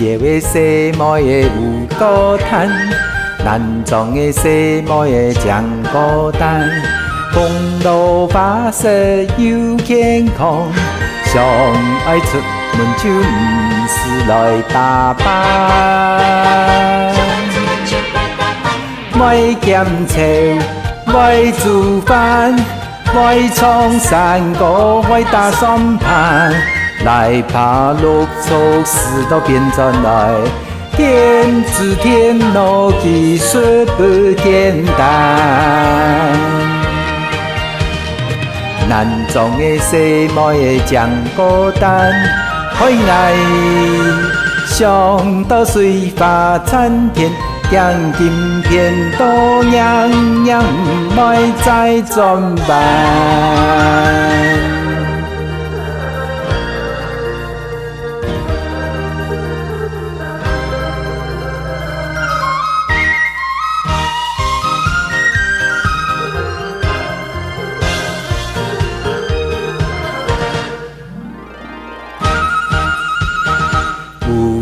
夜的西摩的有孤单，南庄的西摩的真孤单。公路巴士又健康，上爱出门就不是来打扮。莫咸笑，莫煮饭，莫创山歌，莫打算盘。来爬绿洲，事都变转来。电子电脑技术不简单。南庄的西摩的真孤单，海内上到水花参天，奖金片多样样，不莫再转办。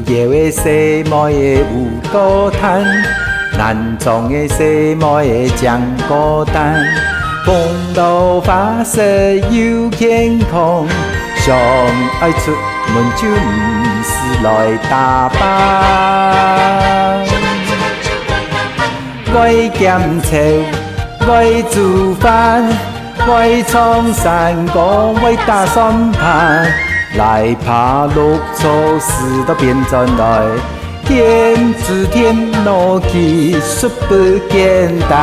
夜的西摩的有孤单，南庄的西摩的真孤单。公路巴士又健康，上爱出门就不是来打扮。莫咸笑，莫煮饭，莫创山歌，莫打算盘。来爬绿洲，事都变转来。电子电脑技术不简单。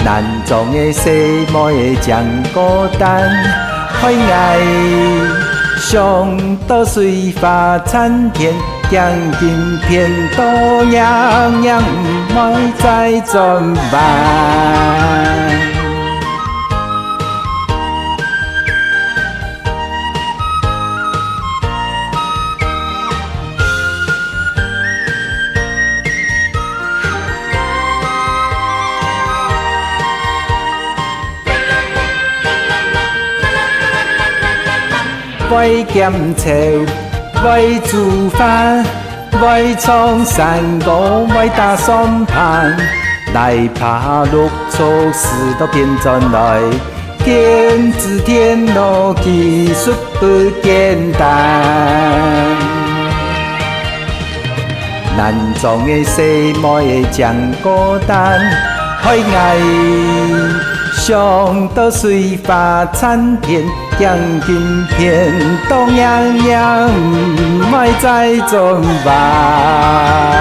南庄的西摩的真孤单，海外上到水花参天，奖金片多样样，不莫再转办。莫咸笑，莫煮饭，莫创山歌，莫打算盘。来爬绿洲，事都变转来。电子电脑技术不简单。南庄的西摩的真孤单，海外上到水花参天，奖金片东样样，不莫再转办。